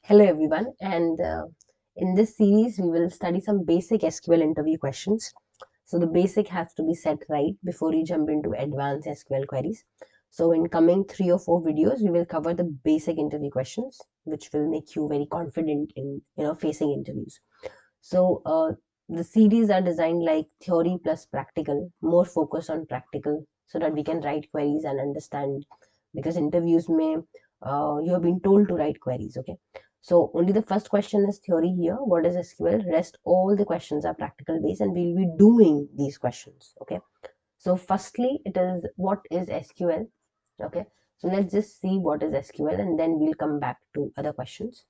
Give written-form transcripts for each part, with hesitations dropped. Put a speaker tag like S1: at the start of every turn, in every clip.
S1: Hello everyone, and in this series we will study some basic SQL interview questions. So the basic has to be set right before you jump into advanced SQL queries. So in coming 3 or 4 videos, we will cover the basic interview questions, which will make you very confident in facing interviews. So the series are designed like theory plus practical, more focus on practical, so that we can write queries and understand. Because interviews may you have been told to write queries, okay? So only the first question is theory here. What is SQL? Rest all the questions are practical based, and we'll be doing these questions, okay? So firstly, it is what is SQL, okay? So let's just see what is SQL, and then we'll come back to other questions.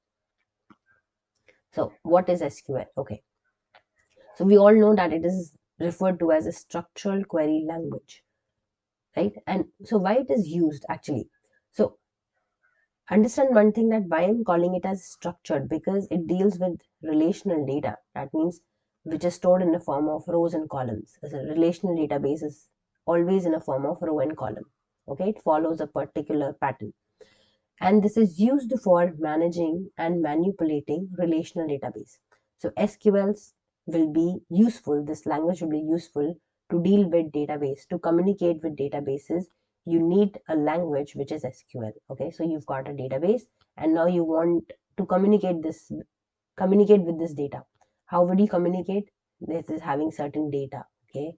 S1: So what is SQL? Okay. So we all know that it is referred to as a structural query language, right? And so why it is used actually? So understand one thing, that why I'm calling it as structured, because it deals with relational data. That means which is stored in the form of rows and columns. As a relational database is always in a form of row and column. Okay, it follows a particular pattern. And this is used for managing and manipulating relational database. So SQLs will be useful, this language will be useful to deal with database, to communicate with databases. You need a language which is SQL. Okay, so you've got a database and now you want to communicate with this data. How would you communicate? This is having certain data. Okay,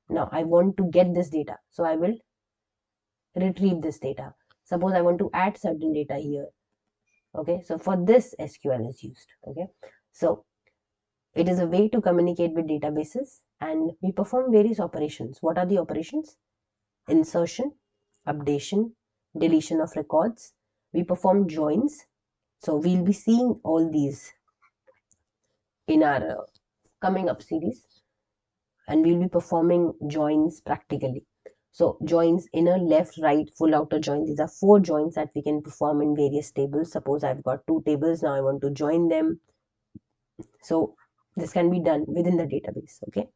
S1: now I want to get this data, so I will retrieve this data. Suppose I want to add certain data here. Okay, so for this SQL is used. Okay, so it is a way to communicate with databases, and we perform various operations. What are the operations? Insertion, updation, deletion of records. We perform joins. So we'll be seeing all these in our coming up series, and we'll be performing joins practically. So joins, inner, left, right, full outer join. These are 4 joins that we can perform in various tables. Suppose I've got 2 tables. Now I want to join them. So this can be done within the database. Okay,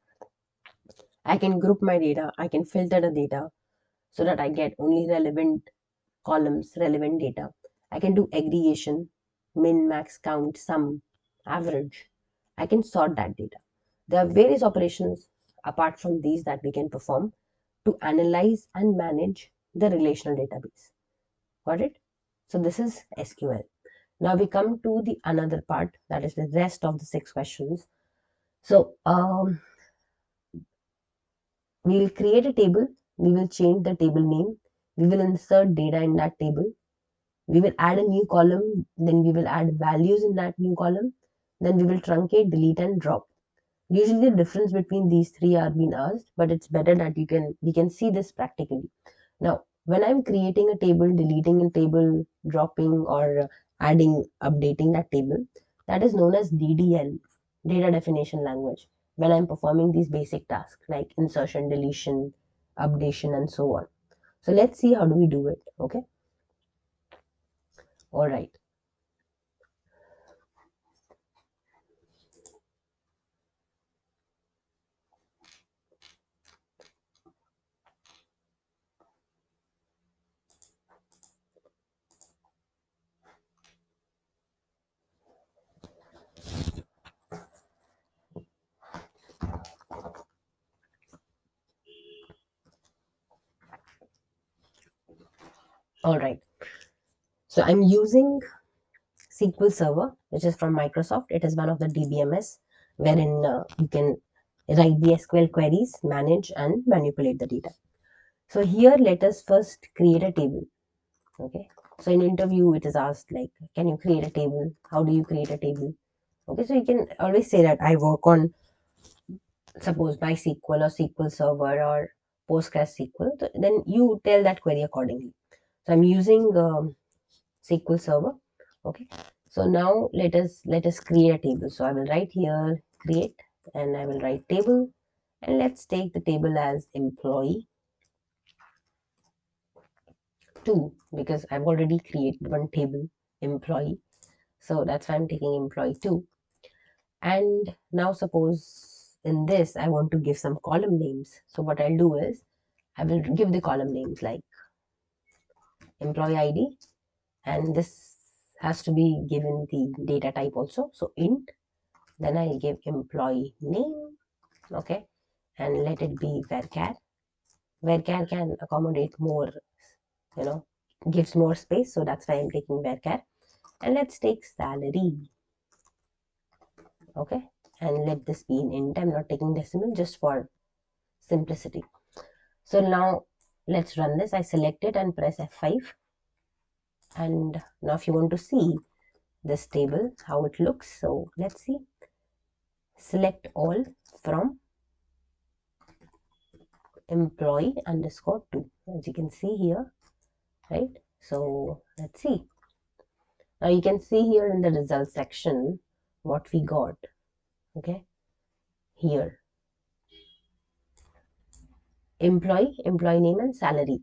S1: I can group my data, I can filter the data so that I get only relevant columns, relevant data. I can do aggregation, min, max, count, sum, average. I can sort that data. There are various operations apart from these that we can perform to analyze and manage the relational database. Got it? So this is SQL. Now we come to the another part, that is the rest of the 6 questions. So we will create a table, we will change the table name, we will insert data in that table, we will add a new column, then we will add values in that new column, then we will truncate, delete and drop. Usually the difference between these 3 are being asked, but it's better that we can see this practically. Now, when I'm creating a table, deleting a table, dropping or adding, updating that table, that is known as DDL, data definition language, when I'm performing these basic tasks like insertion, deletion, updation, and so on. So let's see how do we do it. Okay. All right. All right. So I'm using SQL Server, which is from Microsoft. It is one of the DBMS wherein you can write the SQL queries, manage and manipulate the data. So here let us first create a table. Okay. So in interview it is asked like, can you create a table? How do you create a table? Okay. So you can always say that I work on, suppose, MySQL or SQL Server or PostgreSQL. So then you tell that query accordingly. So I'm using SQL Server. Okay. So now let us create a table. So I will write here create, and I will write table, and let's take the table as employee 2, because I've already created one table, employee. So that's why I'm taking employee 2. And now suppose in this I want to give some column names. So what I'll do is I will give the column names like employee ID, and this has to be given the data type also. So int, then I'll give employee name, okay, and let it be varchar. Varchar can accommodate more, gives more space, so that's why I'm taking varchar. And let's take salary, okay, and let this be in int. I'm not taking decimal just for simplicity. So now let's run this. I select it and press F5. And now if you want to see this table, how it looks, so let's see. Select all from employee underscore 2, as you can see here, right? So let's see. Now you can see here in the results section what we got, okay? Here, employee name and salary,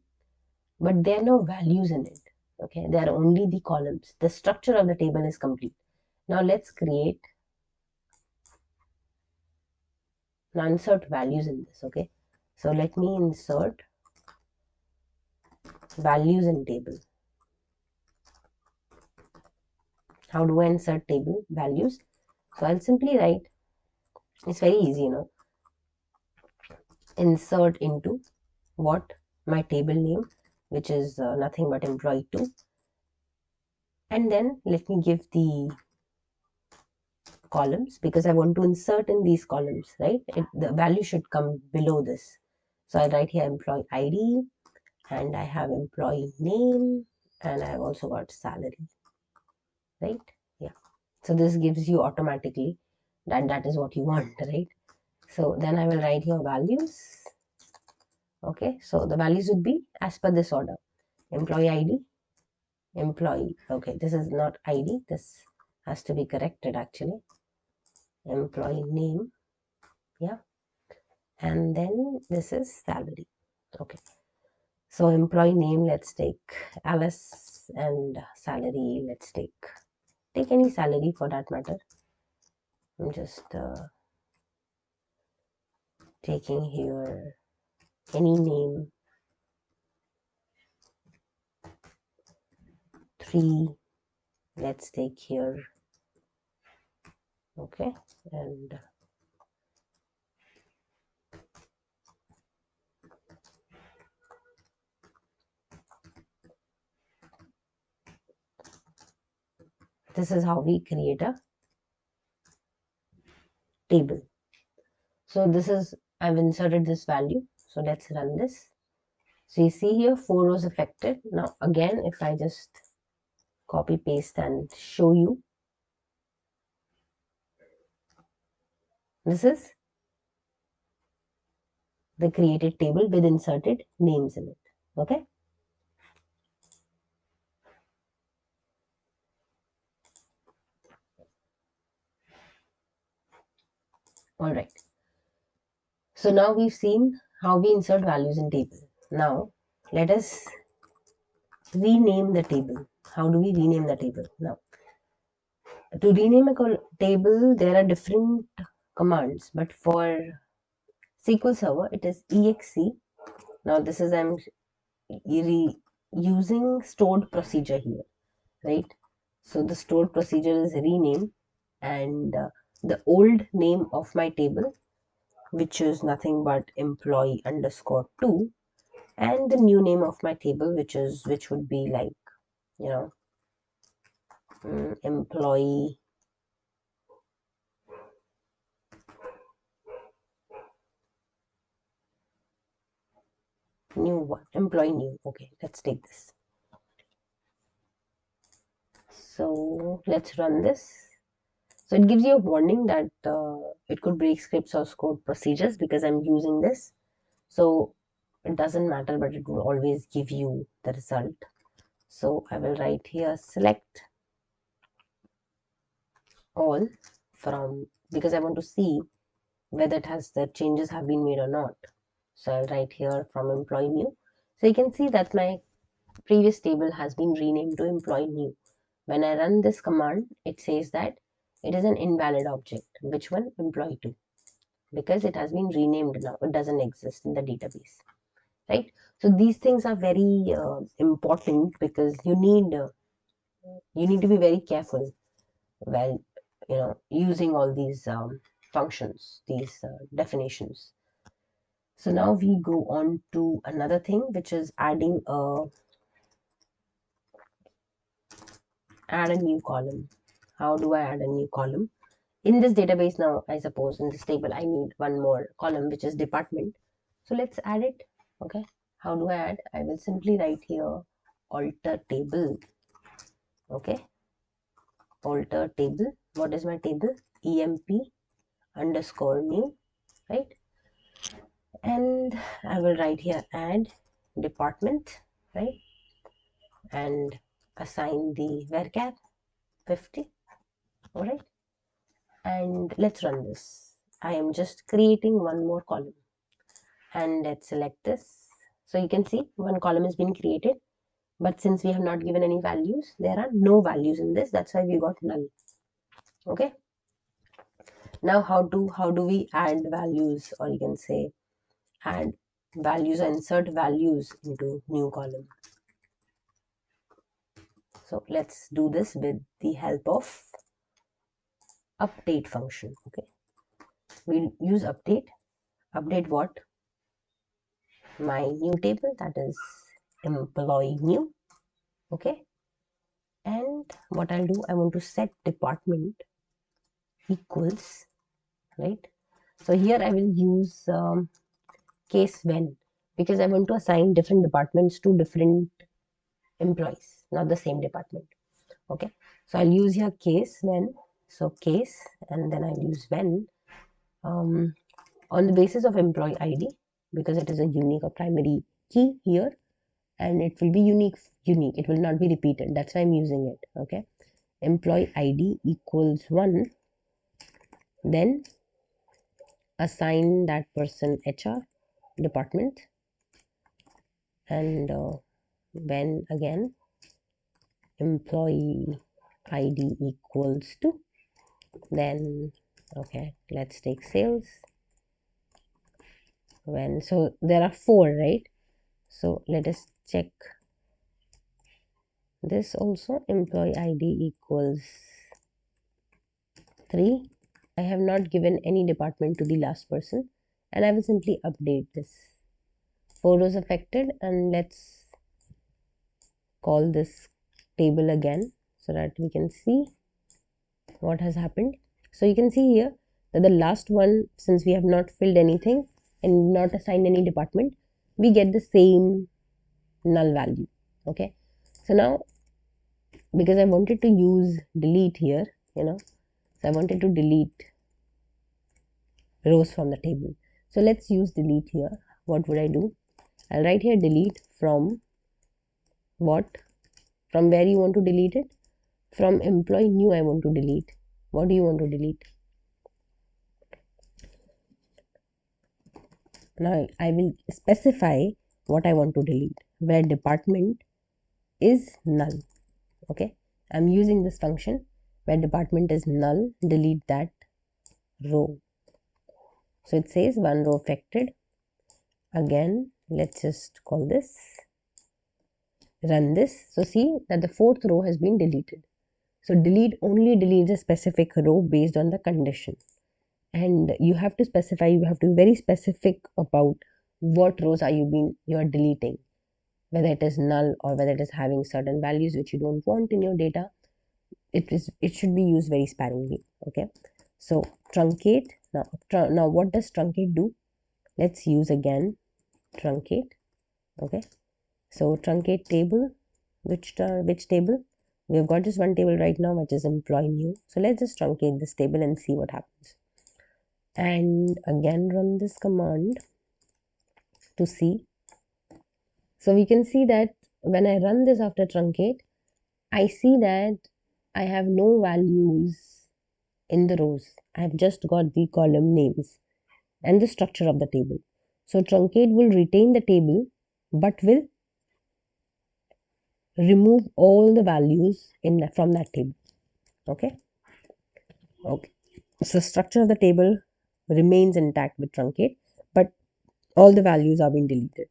S1: but there are no values in it, okay? There are only the columns. The structure of the table is complete. Now let's insert values in this, okay? So let me insert values in table. How do I insert table values? So I'll simply write, it's very easy, insert into what? My table name, which is nothing but employee 2. And then let me give the columns, because I want to insert in these columns, right? The value should come below this. So I write here employee ID, and I have employee name, and I've also got salary, right? Yeah. So this gives you automatically that is what you want, right? So then I will write here values. Okay, so the values would be as per this order: employee ID, employee. Okay, this is not ID, this has to be corrected actually. Employee name, yeah, and then this is salary. Okay, so employee name, let's take Alice, and salary, let's take any salary for that matter. I'm just taking here any name, 3, let's take here, okay, and this is how we create a table. So this is, I've inserted this value, so let's run this. So you see here 4 rows affected. Now again, if I just copy paste and show you, this is the created table with inserted names in it, okay? All right. So now we've seen how we insert values in table. Now let us rename the table. How do we rename the table? Now, to rename a table, there are different commands, but for SQL Server, it is exe. Now this is, I'm using stored procedure here, right? So the stored procedure is rename, and the old name of my table, which is nothing but employee underscore 2, and the new name of my table, which would be like, employee new one, employee new. Okay, let's take this. So let's run this. So it gives you a warning that it could break scripts or stored procedures because I'm using this. So it doesn't matter, but it will always give you the result. So I will write here select all from, because I want to see whether the changes have been made or not. So I'll write here from employee new. So you can see that my previous table has been renamed to employee new. When I run this command, it says that it is an invalid object. Which one? Employee 2. Because it has been renamed now. It doesn't exist in the database. Right? So these things are very important because you need You need to be very careful while using all these functions, these definitions. So now we go on to another thing, which is add a new column. How do I add a new column? In this database now, I suppose in this table, I need one more column, which is department. So let's add it. Okay. How do I add? I will simply write here alter table. Okay. Alter table. What is my table? emp underscore new, right? And I will write here add department, right? And assign the varchar 50. All right. And let's run this. I am just creating one more column, and let's select this. So you can see one column has been created, but since we have not given any values, there are no values in this. That's why we got null. Okay. Now how do we add values, or you can say add values or insert values into new column? So let's do this with the help of update function. Okay, we'll use update. Update what? My new table, that is employee new. Okay, and what I'll do, I want to set department equals, right? So here I will use case when, because I want to assign different departments to different employees, not the same department. Okay, so I'll use here case when. So case, and then I'll use when on the basis of employee ID, because it is a unique or primary key here, and it will be unique. It will not be repeated. That's why I'm using it. Okay, employee ID equals 1, then assign that person HR department, and when again employee ID equals 2, then okay, let's take sales. When, so there are 4, right? So let us check this also. Employee ID equals 3. I have not given any department to the last person, and I will simply update this. 4 rows affected, and let's call this table again so that we can see what has happened. So you can see here that the last one, since we have not filled anything and not assigned any department, we get the same null value. Okay, so now because I wanted to use delete here, so I wanted to delete rows from the table. So let's use delete here. What would I do? I'll write here delete from what? From where you want to delete it? From employee new I want to delete. What do you want to delete? Now I will specify what I want to delete, where department is null. Okay, I'm using this function where department is null, delete that row. So it says 1 row affected. Again, let's just call this, run this. So see that the 4th row has been deleted. So delete only deletes a specific row based on the condition. And you have to specify, you have to be very specific about what rows you are deleting, whether it is null or whether it is having certain values which you don't want in your data. It should be used very sparingly. Okay, so truncate. Now what does truncate do? Let's use again truncate. Okay, so truncate table, which table? We have got just one table right now, which is employee new. So let's just truncate this table and see what happens. And again run this command to see. So we can see that when I run this after truncate, I see that I have no values in the rows. I have just got the column names and the structure of the table. So truncate will retain the table but will remove all the values from that table. Okay, so structure of the table remains intact with truncate, but all the values are being deleted.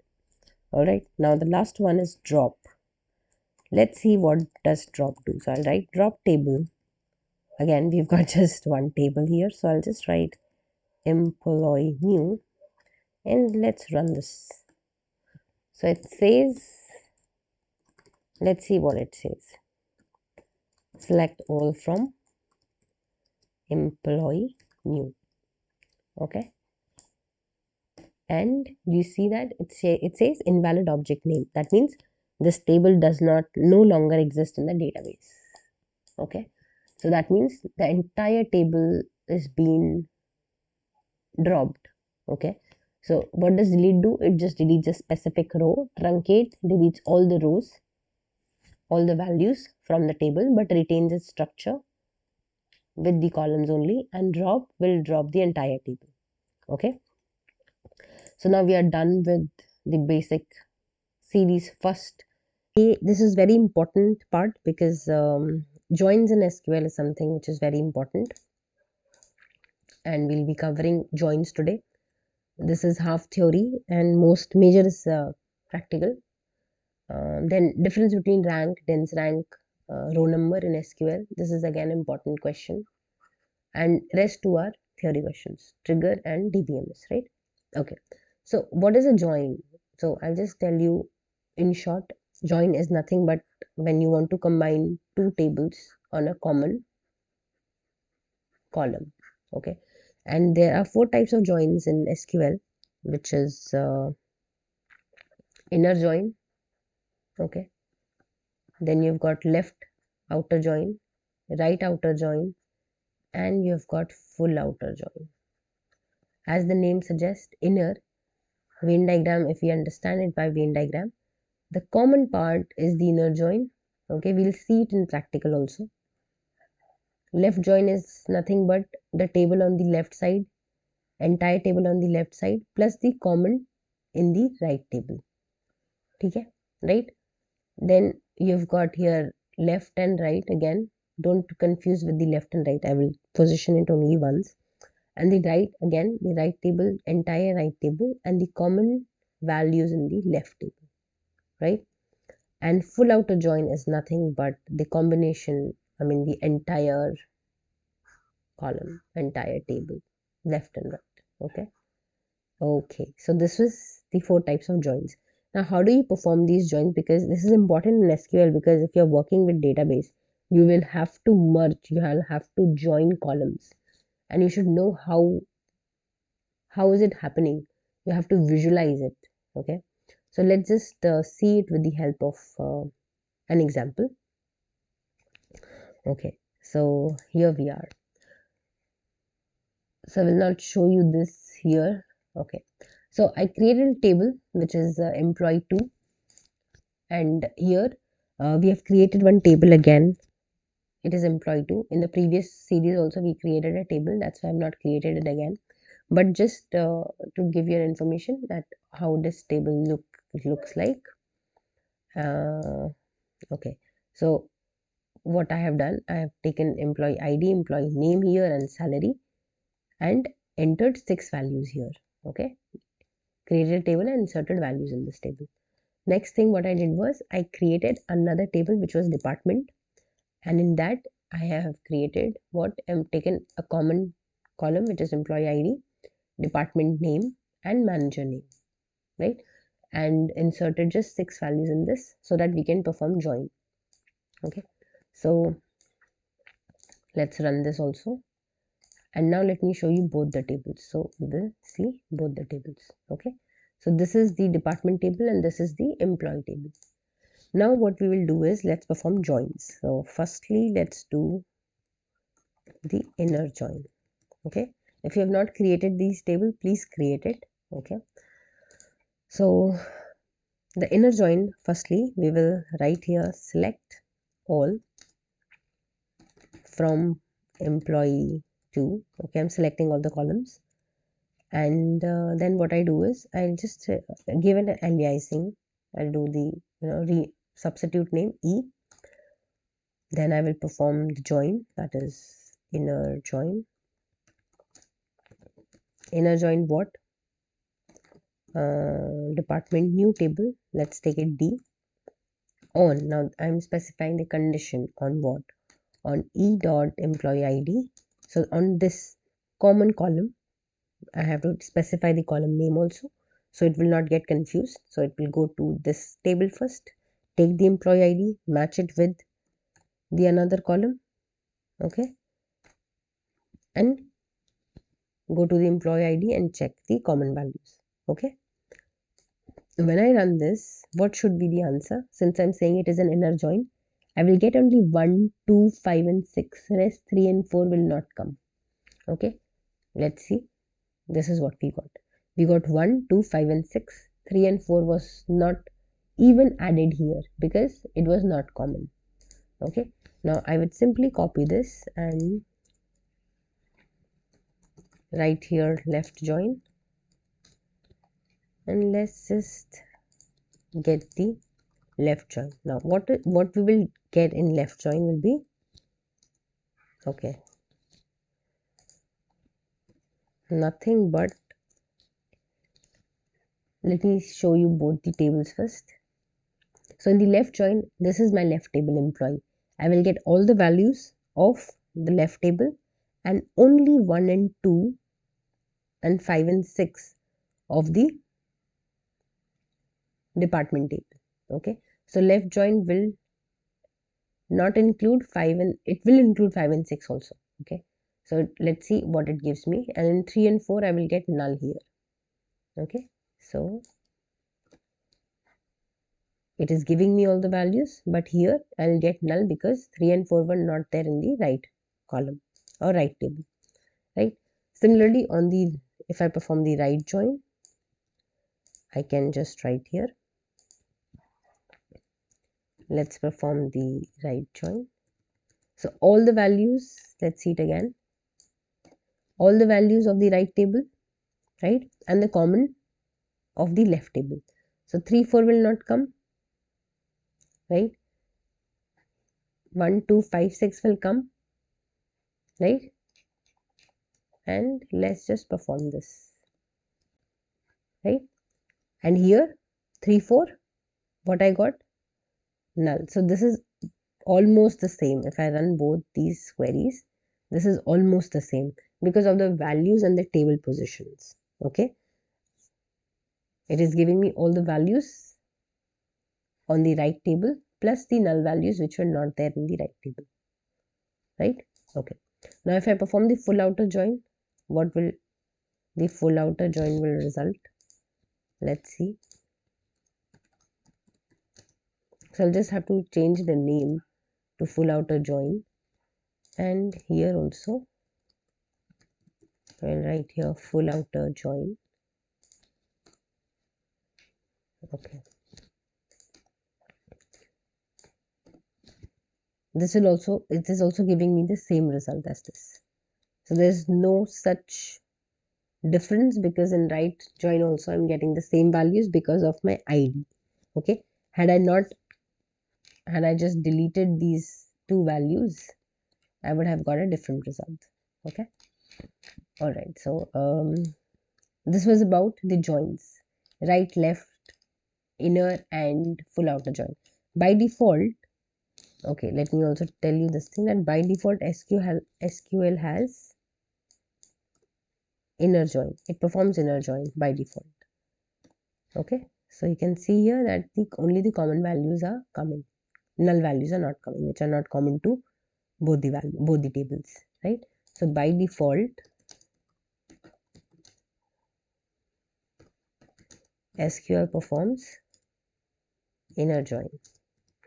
S1: All right, now the last one is drop. Let's see what does drop do. So I'll write drop table. Again, we've got just one table here, so I'll just write employee new and let's run this. So it says, let's see what it says. Select all from employee new. Okay, and you see that it says invalid object name. That means this table does not no longer exist in the database. Okay, so that means the entire table is being dropped. Okay, so what does delete do? It just deletes a specific row. Truncate deletes all the rows, all the values from the table, but retains its structure with the columns only, and drop will drop the entire table. Okay, so now we are done with the basic series first. This is very important part because joins in SQL is something which is very important, and we'll be covering joins today. This is half theory and most major is practical. Then difference between rank, dense rank, row number in SQL. This is again important question, and rest two are theory questions, trigger and DBMS, right? Okay, so what is a join? So I'll just tell you in short. Join is nothing but when you want to combine two tables on a common column. Okay, and there are four types of joins in SQL, which is inner join. Okay, then you've got left outer join, right outer join, and you've got full outer join. As the name suggests, inner Venn diagram, if we understand it by Venn diagram, the common part is the inner join. Okay, we'll see it in practical also. Left join is nothing but the table on the left side, entire table on the left side plus the common in the right table. Okay, right? Then you've got here left and right. Again, don't confuse with the left and right. I will position it only once. And the right, again, the right table, entire right table, and the common values in the left table, right? And full outer join is nothing but the combination, I mean the entire column, entire table, left and right. Okay, so this was the four types of joins. Now how do you perform these joins? Because this is important in SQL, because if you're working with database, you will have to merge, you will have to join columns, and you should know how is it happening. You have to visualize it. Okay, so let's just see it with the help of an example. Okay, so here we are. So I will not show you this here. Okay, so I created a table which is employee 2, and here we have created one table again. It is employee 2. In the previous series also we created a table, that's why I've not created it again, but just to give you information that how this table looks like. Okay, so what I have done, I have taken employee ID, employee name here, and salary, and entered 6 values here. Okay, created a table and inserted values in this table. Next thing what I did was I created another table which was department, and in that I have created what taken a common column which is employee ID, department name, and manager name, right? And inserted just 6 values in this so that we can perform join. Okay, so let's run this also. And now let me show you both the tables. So we will see both the tables. Okay, so this is the department table and this is the employee table. Now what we will do is let's perform joins. So firstly, let's do the inner join. Okay, if you have not created these table, please create it. Okay, so the inner join, firstly we will write here select all from employee 2. Okay, I'm selecting all the columns, and then what I do is I'll just give it an aliasing. I'll do the substitute name E. Then I will perform the join, that is inner join. Inner join what? Department new table, let's take it D. on, now I'm specifying the condition on what? On e dot employee ID. So on this common column, I have to specify the column name also, so it will not get confused. So it will go to this table first, take the employee ID, match it with the another column, okay, and go to the employee ID and check the common values, okay. When I run this, what should be the answer? Since I'm saying it is an inner join, I will get only 1, 2, 5 and 6. Rest 3 and 4 will not come. Okay, let's see. This is what we got. We got 1, 2, 5 and 6. 3 and 4 was not even added here because it was not common. Okay, now I would simply copy this and write here left join, and let's just get the left join. Now what we will get in left join will be, okay, nothing but, let me show you both the tables first. So in the left join, this is my left table employee. I will get all the values of the left table and only 1 and 2 and 5 and 6 of the department table. Okay, so left join will not include 5 and it will include 5 and 6 also. Okay, so let's see what it gives me, and in 3 and 4 I will get null here. Okay, so it is giving me all the values, but here I'll get null because 3 and 4 were not there in the right column or right table, right? Similarly, on the, if I perform the right join, I can just write here, let's perform the right join. So all the values, let's see it again, all the values of the right table, right, and the common of the left table. So 3, 4 will not come, right? 1, 2, 5, 6 will come, right? And let's just perform this, right? And here 3, 4, what I got? Null. So this is almost the same. If I run both these queries, this is almost the same because of the values and the table positions. Okay, it is giving me all the values on the right table plus the null values which were not there in the right table, right? Okay, now if I perform the full outer join, what will the full outer join will result? Let's see. So I'll just have to change the name to full outer join, and here also I'll write here full outer join. Okay, this will also, it is also giving me the same result as this. So there's no such difference because in right join also I'm getting the same values because of my ID. Okay, had I just deleted these two values, I would have got a different result. Okay, all right, so this was about the joins, right, left, inner and full outer join. By default, okay, let me also tell you this thing, that by default SQL has inner join. It performs inner join by default. Okay, so you can see here that only the common values are coming, null values are not coming, which are not common to both the tables, right? So by default SQL performs inner join.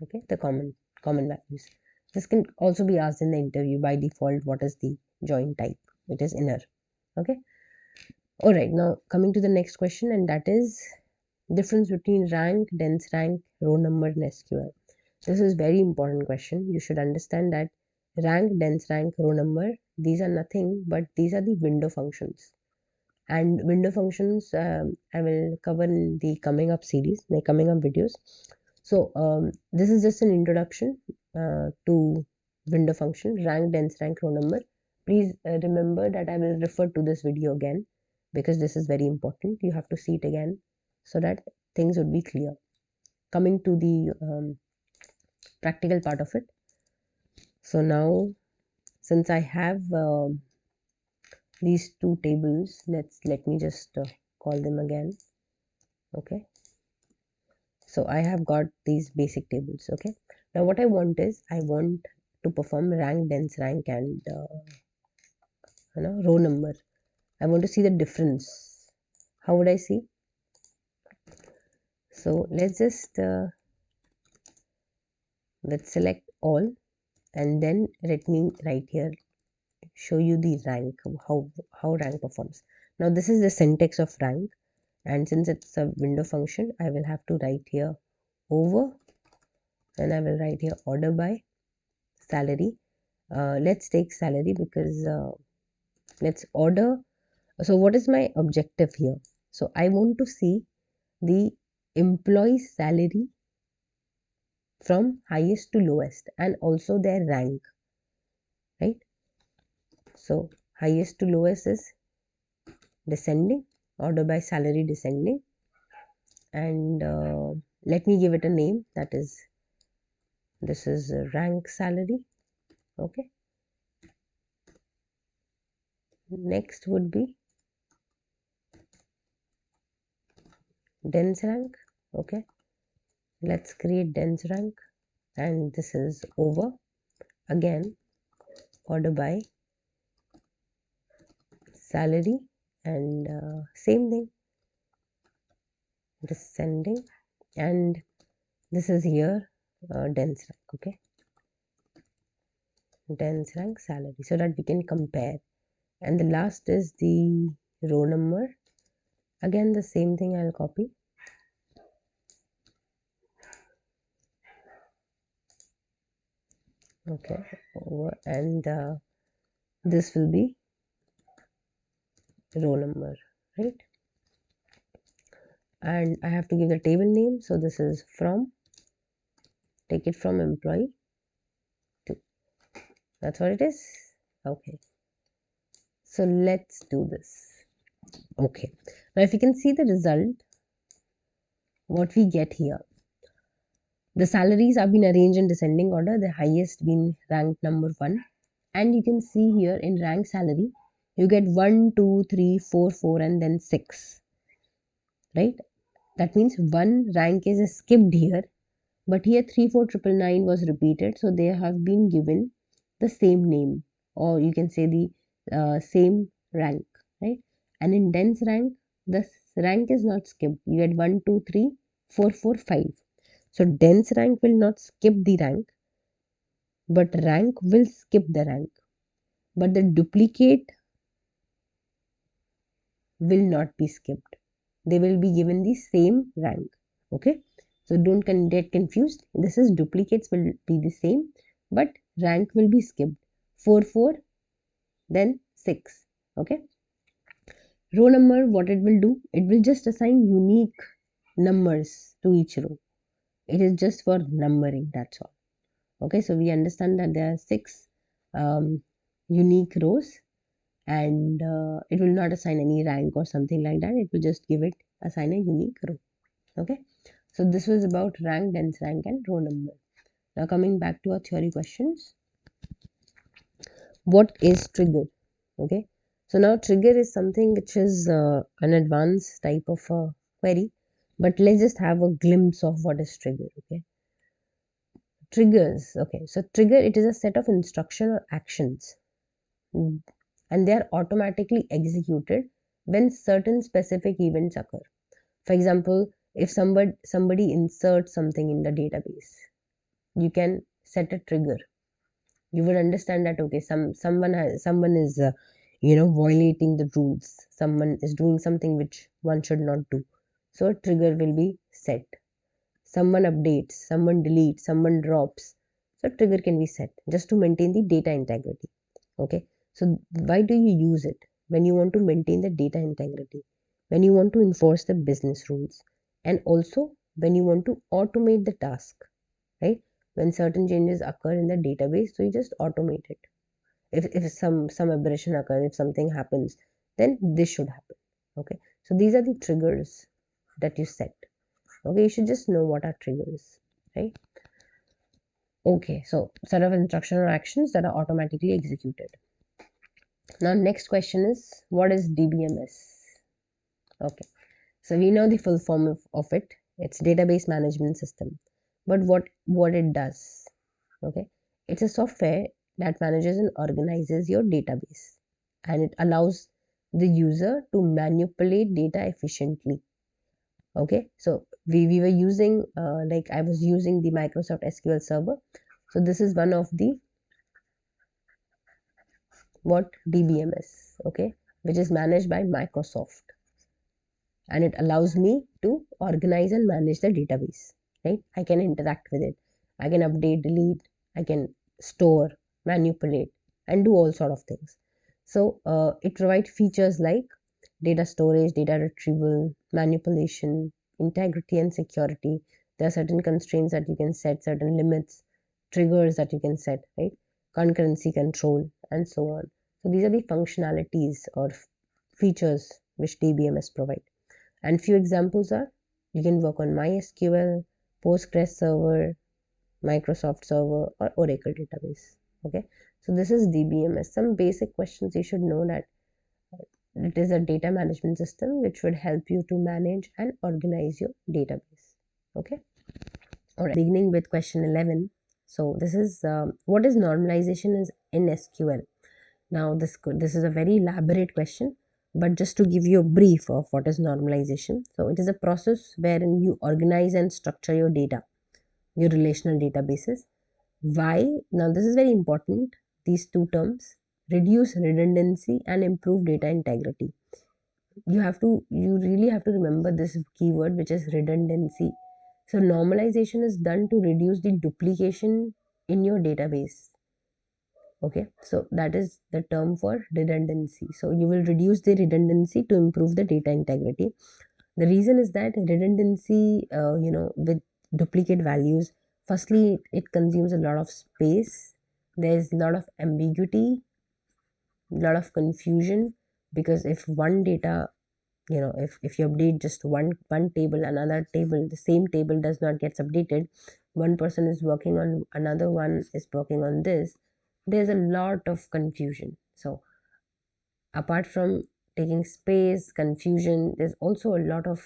S1: Okay, the common values. This can also be asked in the interview. By default, what is the join type? It is inner. Okay, all right, now coming to the next question, and that is difference between rank, dense rank, row number and SQL. This is very important question. You should understand that rank, dense rank, row number, these are nothing but these are the window functions. And window functions I will cover in the coming up series, my coming up videos. So this is just an introduction to window function, rank, dense rank, row number. Please remember that I will refer to this video again because this is very important. You have to see it again so that things would be clear. Coming to the practical part of it. So now, since I have these two tables, let me just call them again. Okay, so I have got these basic tables. Okay, now what I want is I want to perform rank, dense rank, and row number. I want to see the difference. How would I see? So let's just let's select all, and then let me right here show you the rank, how rank performs. Now this is the syntax of rank, and since it's a window function, I will have to write here over, and I will write here order by salary. Let's take salary because let's order. So what is my objective here? So I want to see the employee's salary from highest to lowest and also their rank, right? So highest to lowest is descending, order by salary descending, and let me give it a name, that is, this is rank salary. Okay, next would be dense rank. Okay, let's create dense rank, and this is over, again order by salary, and same thing, descending, and this is here dense rank. Okay, dense rank salary, so that we can compare. And the last is the row number. Again the same thing, I'll copy. Okay, over, and this will be row number, right? And I have to give the table name, so this is from, take it from employee to, that's what it is. Okay, so let's do this. Okay, now if you can see the result, what we get here, the salaries have been arranged in descending order, the highest being ranked number 1, and you can see here in rank salary you get 1, 2, 3, 4, 4, and then 6, right? That means one rank is skipped here, but here 3, 4, 999 was repeated, so they have been given the same name, or you can say the same rank, right? And in dense rank, the rank is not skipped. You get 1, 2, 3, 4, 4, 5. So dense rank will not skip the rank, but rank will skip the rank. But the duplicate will not be skipped. They will be given the same rank. Okay, so don't get confused. This is duplicates will be the same, but rank will be skipped. 4, 4, then 6. Okay, row number, what it will do, it will just assign unique numbers to each row. It is just for numbering, that's all. Okay, so we understand that there are 6 unique rows, and it will not assign any rank or something like that. It will just assign a unique row. Okay, so this was about rank, dense rank, and row number. Now coming back to our theory questions, what is trigger? Okay, so now trigger is something which is an advanced type of query, but let's just have a glimpse of what is trigger. Okay, triggers. Okay, so trigger, it is a set of instruction or actions, and they are automatically executed when certain specific events occur. For example, if somebody inserts something in the database, you can set a trigger. You would understand that, okay, someone is violating the rules, someone is doing something which one should not do, so a trigger will be set. Someone updates, someone deletes, someone drops, so trigger can be set just to maintain the data integrity. Okay, so why do you use it? When you want to maintain the data integrity, when you want to enforce the business rules, and also when you want to automate the task, right? When certain changes occur in the database, so you just automate it. If some aberration occurs, if something happens, then this should happen. Okay, so these are the triggers that you set. Okay, you should just know what are triggers, right? Okay, so set of instruction or actions that are automatically executed. Now, next question is, what is DBMS? Okay, so we know the full form of it. It's database management system. But what it does? Okay, it's a software that manages and organizes your database, and it allows the user to manipulate data efficiently. Okay, so we were using like I was using the Microsoft SQL Server. So this is one of the what DBMS, okay, which is managed by Microsoft, and it allows me to organize and manage the database, right? I can interact with it, I can update, delete, I can store, manipulate, and do all sort of things. So it provides features like data storage, data retrieval, manipulation, integrity, and security. There are certain constraints that you can set, certain limits, triggers that you can set, right? Concurrency control, and so on. So these are the functionalities or features which DBMS provide. And few examples are, you can work on MySQL, Postgres server, Microsoft server, or Oracle database. Okay, so this is DBMS. Some basic questions you should know that it is a data management system which would help you to manage and organize your database. Okay, all right. Beginning with question 11. So this is what is normalization is in SQL. Now this is a very elaborate question, but just to give you a brief of what is normalization. So it is a process wherein you organize and structure your data, your relational databases. Why? Now this is very important. These two terms, reduce redundancy and improve data integrity. You really have to remember this keyword, which is redundancy. So normalization is done to reduce the duplication in your database. Okay, so that is the term for redundancy. So you will reduce the redundancy to improve the data integrity. The reason is that redundancy, with duplicate values, firstly it consumes a lot of space. There's a lot of ambiguity, a lot of confusion, because if one data, if you update just one table, another table, the same table does not gets updated, one person is working on another, one is working on this, there's a lot of confusion. So apart from taking space, confusion, there's also a lot of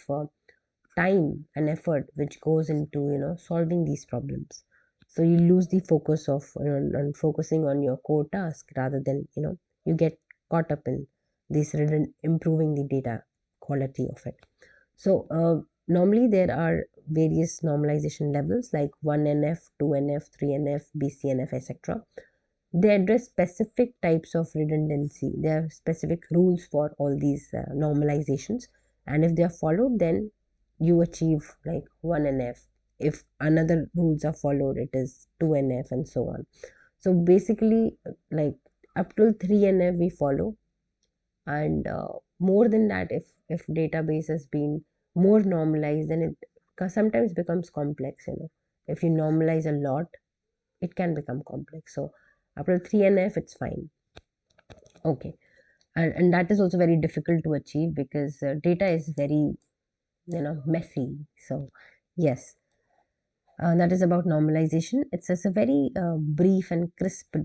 S1: time and effort which goes into solving these problems. So you lose the focus of on focusing on your core task, rather than you get caught up in this improving the data quality of it. So normally there are various normalization levels like 1NF, 2NF, 3NF, BCNF, etc. They address specific types of redundancy. There are specific rules for all these normalizations, and if they are followed, then you achieve like 1NF. If another rules are followed, it is 2NF, and so on. So basically, like up till 3NF we follow, and more than that, if database has been more normalized, then it sometimes becomes complex. If you normalize a lot, it can become complex. So after 3NF it's fine. Okay, and that is also very difficult to achieve because data is very messy. So yes, that is about normalization. It's just a very brief and crisp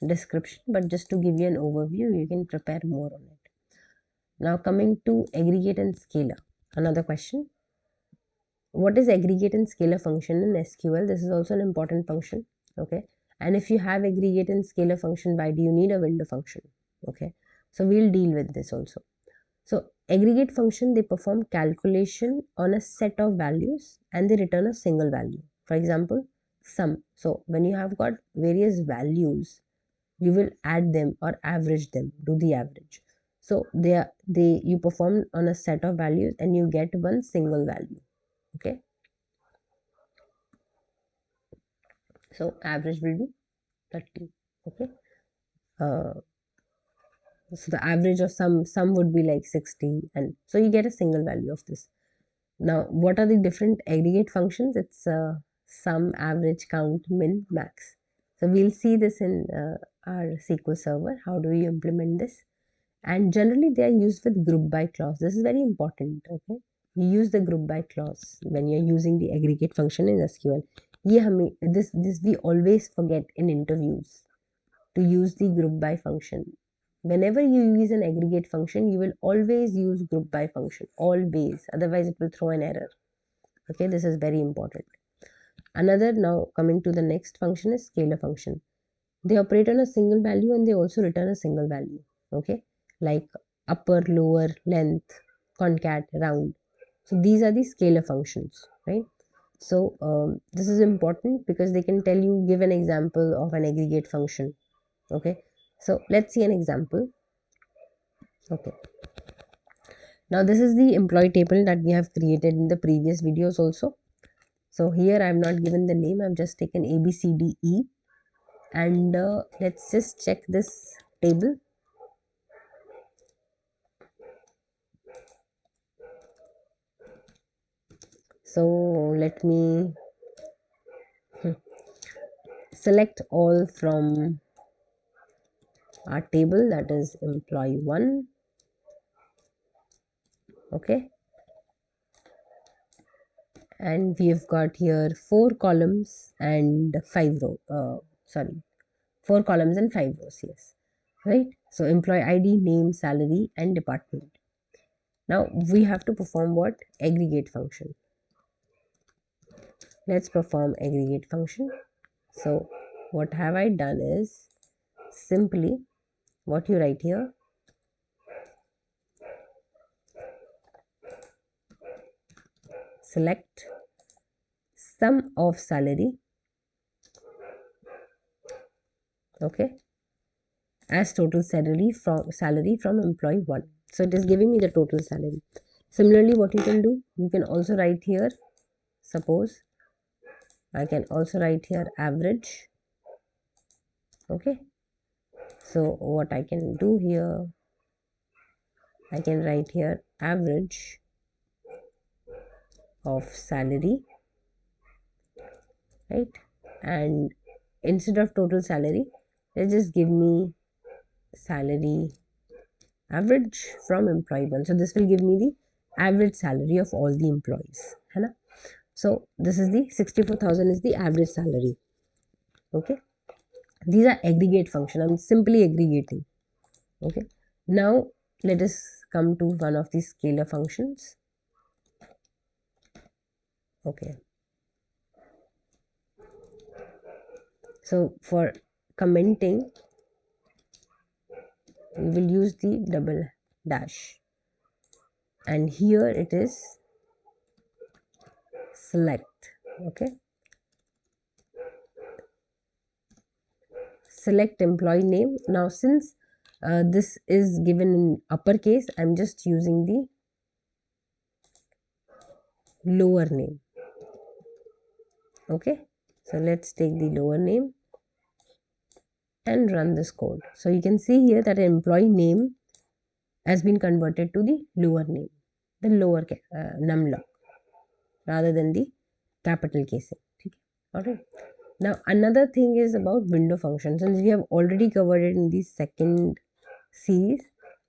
S1: description, but just to give you an overview, you can prepare more on it. Now coming to aggregate and scalar, another question. What is aggregate and scalar function in SQL? This is also an important function. Okay, and if you have aggregate and scalar function, why do you need a window function? Okay, so we'll deal with this also. So aggregate function, they perform calculation on a set of values and they return a single value. For example, sum. So when you have got various values, you will add them or average them, do the average. So you perform on a set of values and you get one single value. Okay, so average will be 30. Okay, uh, so the average of some would be like 60, and so you get a single value of this. Now what are the different aggregate functions? It's sum, average, count, min, max. So we'll see this in our SQL server. How do we implement this? And generally they are used with group by clause. This is very important. Okay, you use the group by clause when you're using the aggregate function in SQL. ये हमें this we always forget in interviews, to use the group by function. Whenever you use an aggregate function, you will always use group by function, always, otherwise it will throw an error. Okay, this is very important. Another, now coming to the next function, is scalar function. They operate on a single value and they also return a single value. Okay, like upper, lower, length, concat, round. So these are the scalar functions, right? So this is important because they can tell you, give an example of an aggregate function. Okay, so let's see an example. Okay, now this is the employee table that we have created in the previous videos also. So here I have not given the name, I've just taken A, B, C, D, E, and let's just check this table. So let me select all from our table, that is employee 1. Okay, and we've got here 4 columns and 5 rows, sorry, 4 columns and 5 rows, yes, right? So employee ID, name, salary, and department. Now we have to perform what? Aggregate function. Let's perform aggregate function. So what have I done is simply what you write here, select sum of salary, okay, as total salary from employee 1. So it is giving me the total salary. Similarly, what you can do, you can also write here, suppose I can also write here average. Okay, so what I can do here, I can write here average of salary, right? And instead of total salary, let's just give me salary average from employee 1. So this will give me the average salary of all the employees, है ना? So this is the 64,000 is the average salary. Okay, these are aggregate function. I'm simply aggregating. Okay, now let us come to one of the scalar functions. Okay, so for commenting we will use the double dash, and here it is select. Okay, select employee name. Now since this is given in uppercase, I'm just using the lower name. Okay, so let's take the lower name and run this code. So you can see here that employee name has been converted to the lower name, the lower numlock, rather than the capital casing. Okay, all right. Now another thing is about window functions. Since we have already covered it in the second series,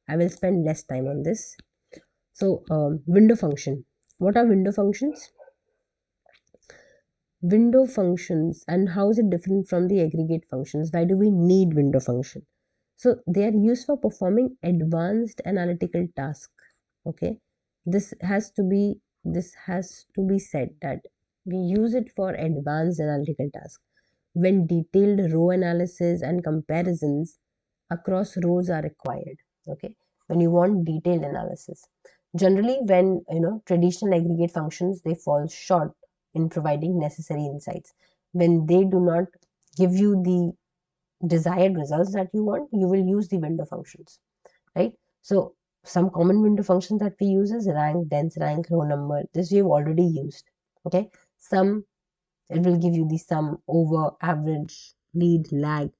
S1: I will spend less time on this. So window function. What are window functions? Window functions, and how is it different from the aggregate functions? Why do we need window function? So they are used for performing advanced analytical tasks. Okay, this has to be said that we use it for advanced analytical tasks when detailed row analysis and comparisons across rows are required. Okay, when you want detailed analysis, generally when traditional aggregate functions, they fall short in providing necessary insights. When they do not give you the desired results that you want, you will use the window functions, right? So some common window functions that we use is rank, dense rank, row number. This we have already used. Okay, some, it will give you the sum, over, average, lead, lag.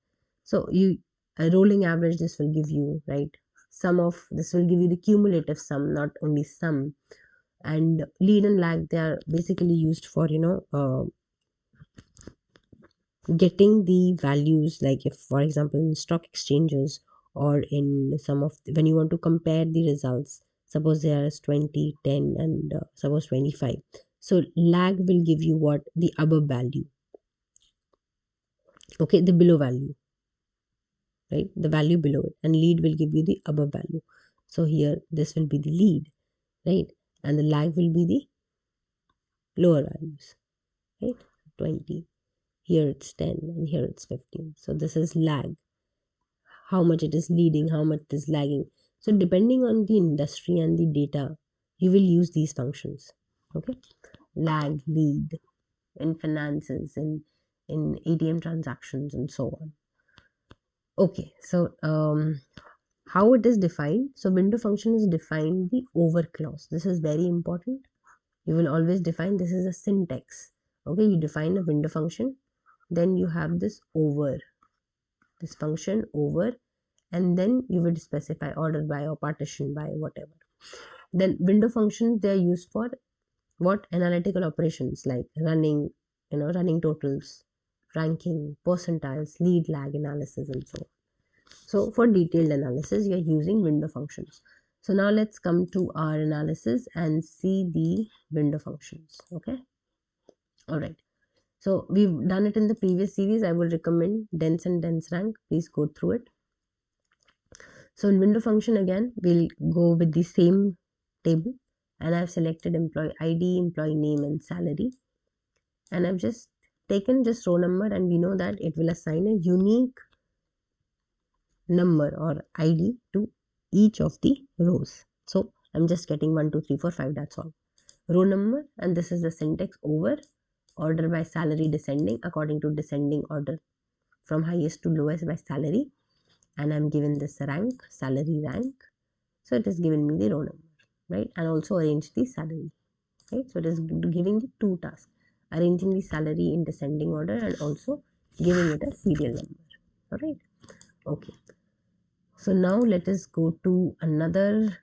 S1: So you, a rolling average, this will give you, right, sum of, this will give you the cumulative sum, not only sum. And lead and lag, they are basically used for getting the values, like if for example in stock exchanges, or in some of when you want to compare the results, suppose there is 20, 10, and suppose 25. So lag will give you what, the above value. Okay, the below value, right? The value below it, and lead will give you the above value. So here this will be the lead, right? And the lag will be the lower values, right? 20. Here it's 10 and here it's 15. So this is lag, how much it is leading, how much it is lagging. So depending on the industry and the data, you will use these functions. Okay, lag, lead in finances, in ATM transactions, and so on. Okay, so how it is defined? So window function is defined the over clause. This is very important. You will always define, this is a syntax. Okay, you define a window function, then you have this over, this function over, and then you would specify order by or partition by, whatever. Then window functions, they are used for what? Analytical operations like running, running totals, ranking, percentiles, lead lag analysis, and so on. So for detailed analysis, you are using window functions. So now let's come to our analysis and see the window functions. Okay, all right. So we've done it in the previous series. I will recommend dense and dense rank. Please go through it. So in window function, again, we'll go with the same table, and I've selected employee ID, employee name, and salary, and I've just taken just row number, and we know that it will assign a unique number or ID to each of the rows. So I'm just getting 1, 2, 3, 4, 5, that's all. Row number, and this is the syntax over, order by salary descending according to descending order from highest to lowest by salary, and I'm given this rank, salary rank. So it is given me the row number, right? And also arrange the salary, right? So it is giving the two tasks, arranging the salary in descending order and also giving it a serial number. All right. Okay. So now let us go to another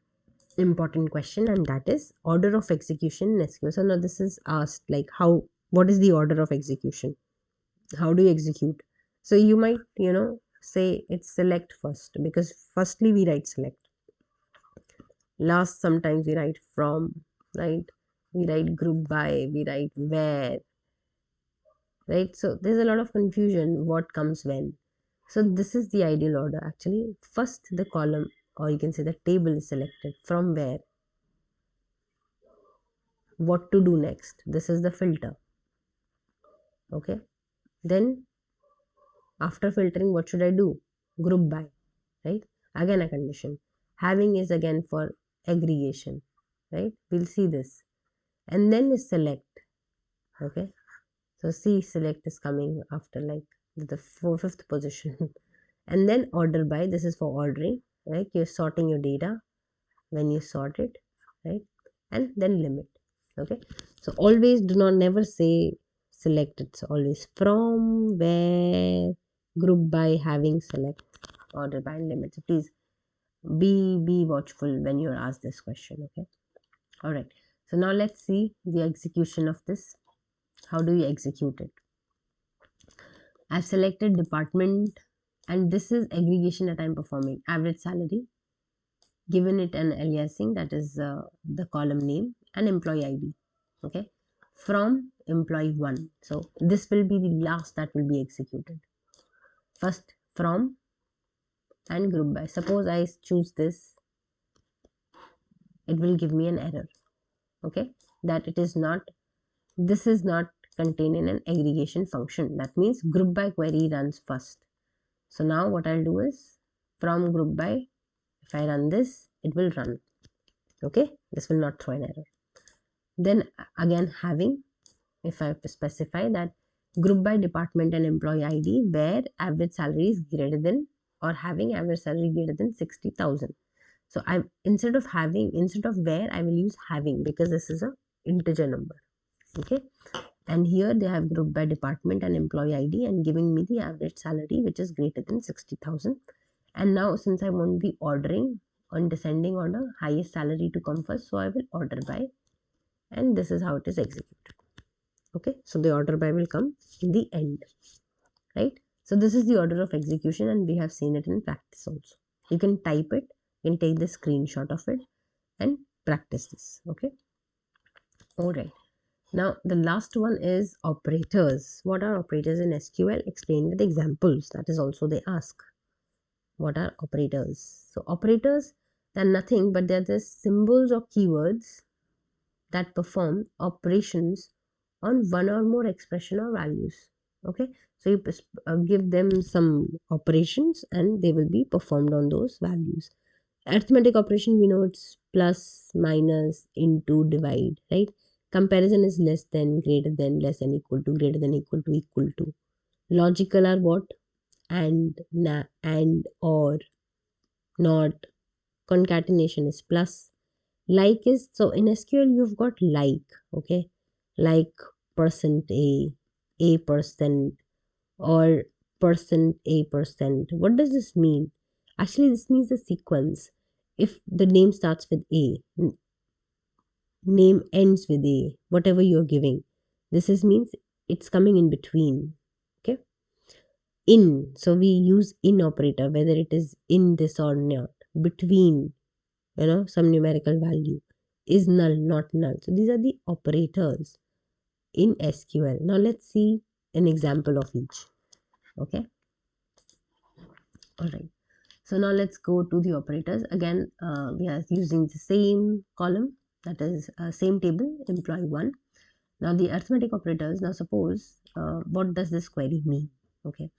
S1: important question, and that is order of execution in SQL. So now this is asked like what is the order of execution? How do you execute? So you might, say it's select first, because firstly we write select. Last sometimes we write from, right? We write group by, we write where, right? So there's a lot of confusion what comes when. So this is the ideal order actually. First the column, or you can say the table, is selected. From where, what to do next, this is the filter. Okay, then after filtering, what should I do? Group by, right? Again a condition. Having is again for aggregation, right? We'll see this. And then is select. Okay, so C select is coming after like the fifth position. And then order by, this is for ordering, right? You're sorting your data when you sort it, right? And then limit. Okay, so always do not never say select, it's always from, where, group by, having, select, order by, limit. So please be watchful when you're asked this question. Okay, all right. So now let's see the execution of this. How do you execute it? I've selected department, and this is aggregation that I'm performing. Average salary, given it an aliasing, that is the column name, and employee ID. Okay, from employee 1. So this will be the last that will be executed. First from and group by. Suppose I choose this, it will give me an error. Okay, that it is not, this is not contained in an aggregation function. That means group by query runs first. So now what I'll do is from group by, if I run this, it will run. Okay, this will not throw an error. Then again having, if I specify that group by department and employee ID where average salary is greater than, or having average salary greater than 60,000. So I, instead of where, I will use having, because this is a integer number. Okay, and here they have group by department and employee ID and giving me the average salary which is greater than 60,000. And now since I want the ordering on descending order, highest salary to come first, so I will order by, and this is how it is executed. Okay, so the order by will come in the end, right? So this is the order of execution, and we have seen it in practice also. You can type it, you can take the screenshot of it and practice this. Okay, all right. Now the last one is operators. What are operators in SQL? Explain with examples. That is also they ask. What are operators? So operators, they're nothing but they're the symbols or keywords that perform operations on one or more expression or values. Okay, so you give them some operations and they will be performed on those values. Arithmetic operation, we know it's plus, minus, into, divide, right? Comparison is less than, greater than, less than, equal to, greater than, equal to, equal to. Logical are what? And, and, or, not. Concatenation is plus. Like is, so in SQL you've got like, okay, like percent a percent, or percent a percent. What does this mean? Actually this means the sequence. If the name starts with a, name ends with a, whatever you're giving, this is means it's coming in between. Okay, in, so we use in operator whether it is in this or not, between, some numerical value, is null, not null. So these are the operators in SQL. Now let's see an example of each. Okay, all right. So now let's go to the operators. Again, we are using the same column, that is same table, employee 1. Now the arithmetic operators, now suppose, what does this query mean? Okay,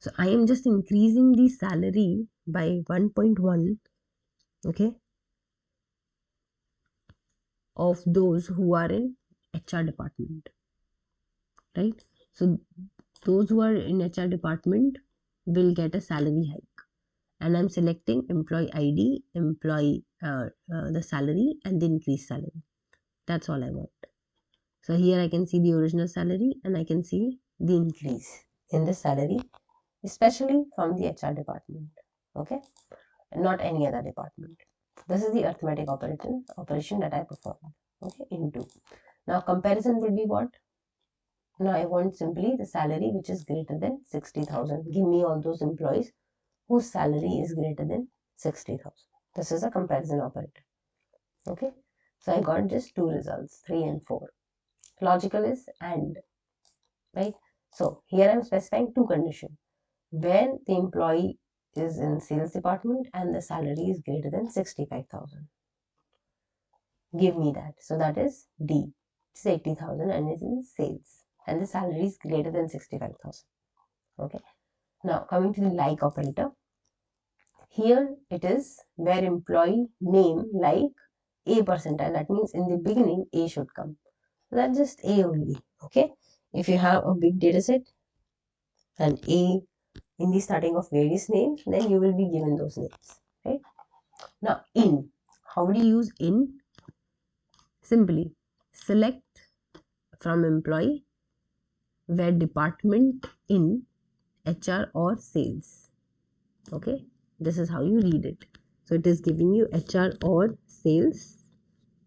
S1: so I am just increasing the salary by 1.1, okay, of those who are in HR department, right? So those who are in HR department will get a salary hike, and I'm selecting employee ID, employee, the salary and the increased salary. That's all I want. So here I can see the original salary and I can see the increase in the salary, especially from the HR department. Okay, and not any other department. This is the arithmetic operation that I performed. Okay, into. Now comparison will be what? Now I want simply the salary which is greater than 60,000. Give me all those employees whose salary is greater than 60,000. This is a comparison operator. Okay, so I got just two results, 3 and 4. Logical is and, right? So here I am specifying two conditions. When the employee is in sales department and the salary is greater than 65,000. Give me that. So that is D. It's 80,000 and is in sales and the salary is greater than 65,000. Okay. Now coming to the like operator. Here it is where employee name like A percentile. That means in the beginning A should come. So that's just A only. Okay. If you have a big data set and A in the starting of various names, then you will be given those names. Right. Now in. How do you use in? Simply select from employee where department in HR or sales. Okay, this is how you read it. So it is giving you HR or sales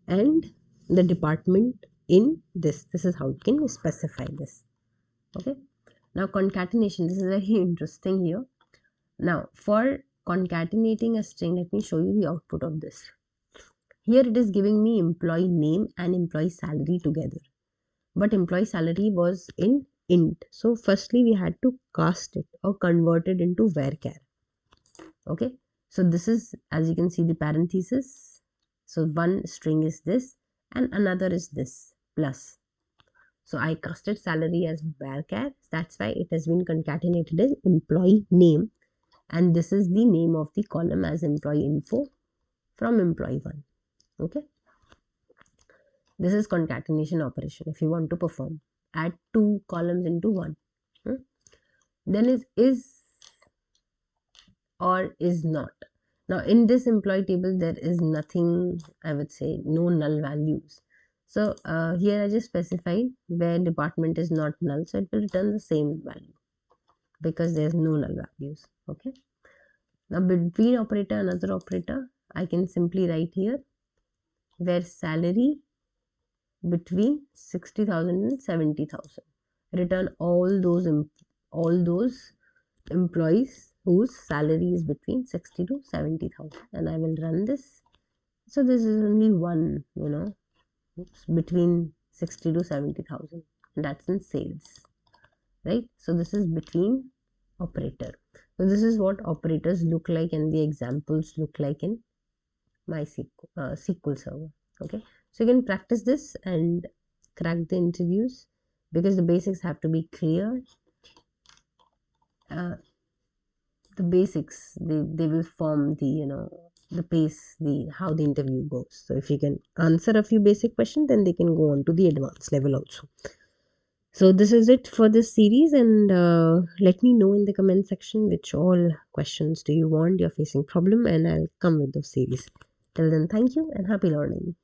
S1: and the department in this. This is how you can specify this. Okay, now concatenation. This is very interesting here. Now for concatenating a string, let me show you the output of this. Here it is giving me employee name and employee salary together, but employee salary was in int. So firstly we had to cast it or convert it into varchar. Okay, so this is, as you can see, the parenthesis. So one string is this and another is this plus. So I casted salary as varchar. That's why it has been concatenated as employee name, and this is the name of the column as employee info from employee 1. Okay, this is concatenation operation. If you want to perform, add two columns into one. Then is or is not. Now in this employee table there is nothing, I would say no null values. So here I just specified where department is not null, so it will return the same value because there is no null values. Okay, now between operator and other operator I can simply write here where salary between 60,000 and 70,000. Return all those employees whose salary is between 60 to 70,000, and I will run this. So this is only one, it's between 60 to 70,000. That's in sales, right? So this is between operator. So this is what operators look like and the examples look like in SQL server. Okay, so you can practice this and crack the interviews, because the basics have to be clear. The basics, they will form the, the pace, the how the interview goes. So if you can answer a few basic questions, then they can go on to the advanced level also. So this is it for this series, and let me know in the comment section which all questions do you want, you're facing problem, and I'll come with those series. Till then, thank you and happy learning.